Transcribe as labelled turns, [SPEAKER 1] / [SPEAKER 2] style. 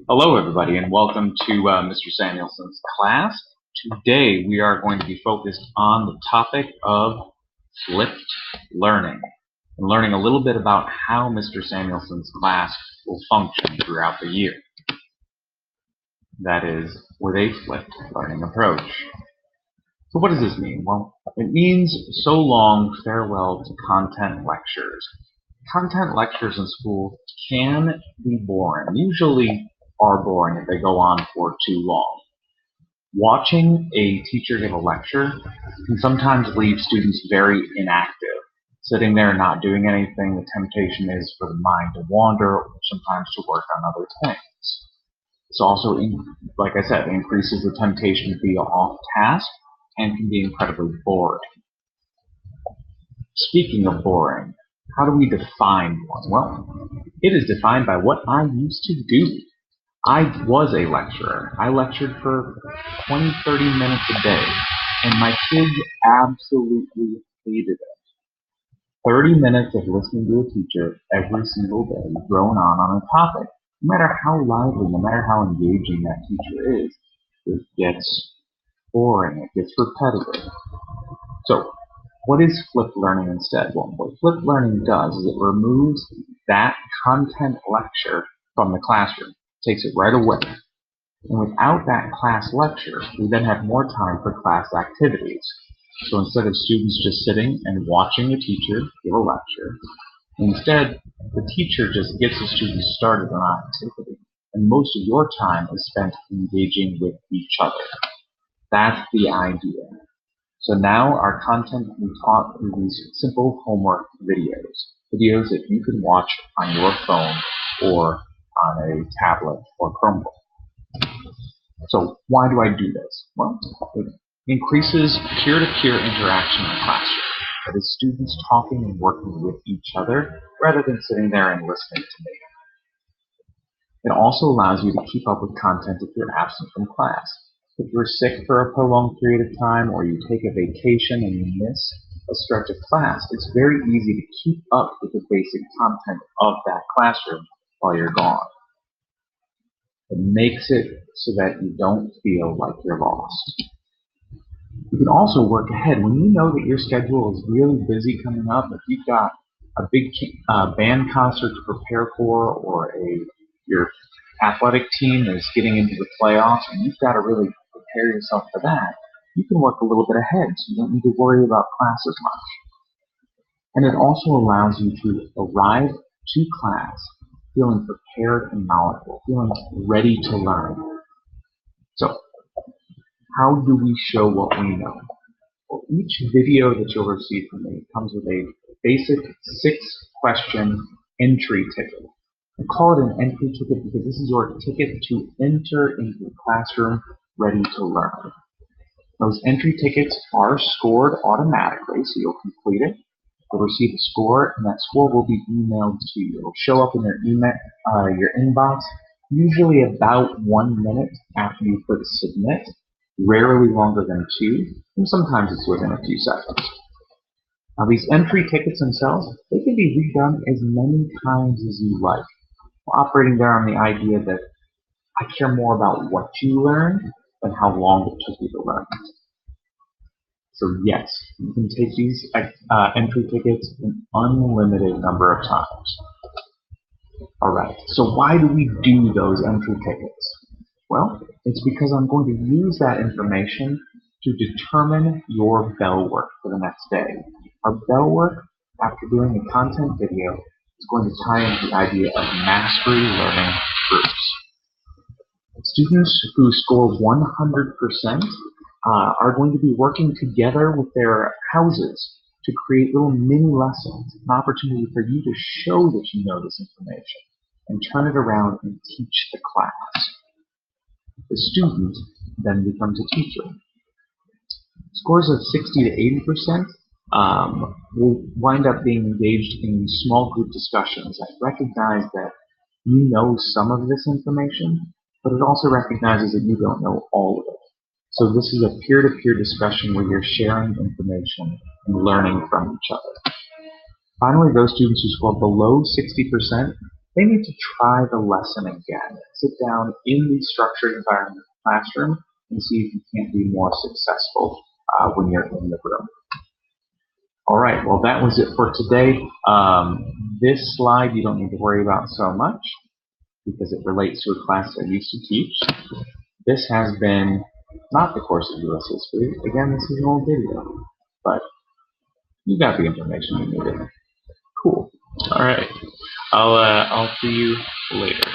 [SPEAKER 1] Hello, everybody, and welcome to Mr. Samuelson's class. Today, we are going to be focused on the topic of flipped learning and learning a little bit about how Mr. Samuelson's class will function throughout the year. That is, with a flipped learning approach. So what does this mean? Well, it means so long farewell to content lectures. Content lectures in school can be boring, usually are boring if they go on for too long. Watching a teacher give a lecture can sometimes leave students very inactive, sitting there not doing anything. The temptation is for the mind to wander or sometimes to work on other things. This also, like I said, increases the temptation to be off task and can be incredibly boring. Speaking of boring, how do we define one? Well, it is defined by what I used to do. I was a lecturer. I lectured for 20, 30 minutes a day, and my kids absolutely hated it. 30 minutes of listening to a teacher every single day drone on a topic, no matter how lively, no matter how engaging that teacher is, it gets boring, it gets repetitive. So, what is flipped learning instead? Well, what flipped learning does is it removes that content lecture from the classroom, takes it right away. And without that class lecture, we then have more time for class activities. So instead of students just sitting and watching the teacher give a lecture, instead, the teacher just gets the students started on an activity. And most of your time is spent engaging with each other. That's the idea. So now our content will be taught through these simple homework videos that you can watch on your phone or on a tablet or Chromebook. So why do I do this? Well, it increases peer-to-peer interaction in the classroom. That is, students talking and working with each other rather than sitting there and listening to me. It also allows you to keep up with content if you're absent from class. If you're sick for a prolonged period of time or you take a vacation and you miss a stretch of class, it's very easy to keep up with the basic content of that classroom while you're gone. It makes it so that you don't feel like you're lost. You can also work ahead. When you know that your schedule is really busy coming up, if you've got a big band concert to prepare for, or your athletic team is getting into the playoffs, and you've got to really prepare yourself for that, you can work a little bit ahead, so you don't need to worry about class as much. And it also allows you to arrive to class feeling prepared and knowledgeable, feeling ready to learn. So, how do we show what we know? Well, each video that you'll receive from me comes with a basic 6-question entry ticket. I call it an entry ticket because this is your ticket to enter into the classroom ready to learn. Those entry tickets are scored automatically, so you'll complete it. You'll receive a score, and that score will be emailed to you. It'll show up in your inbox, usually about 1 minute after you click submit, rarely longer than 2, and sometimes it's within a few seconds. Now, these entry tickets themselves, they can be redone as many times as you like. We're operating there on the idea that I care more about what you learned than how long it took you to learn it. So yes, you can take these entry tickets an unlimited number of times. Alright, so why do we do those entry tickets? Well, it's because I'm going to use that information to determine your bell work for the next day. Our bell work, after doing a content video, is going to tie into the idea of mastery learning groups. Students who score 100% are going to be working together with their houses to create little mini lessons, an opportunity for you to show that you know this information and turn it around and teach the class. The student then becomes a teacher. Scores of 60 to 80% will wind up being engaged in small group discussions that recognize that you know some of this information, but it also recognizes that you don't know all of it. So this is a peer-to-peer discussion where you're sharing information and learning from each other. Finally, those students who score below 60% they need to try the lesson again. Sit down in the structured environment of the classroom and see if you can't be more successful when you're in the room. All right, well, that was it for today. This slide you don't need to worry about so much because it relates to a class I used to teach. This has been not the course of U.S. history. Again, this is an old video, but you got the information you needed. Cool. All right. I'll see you later.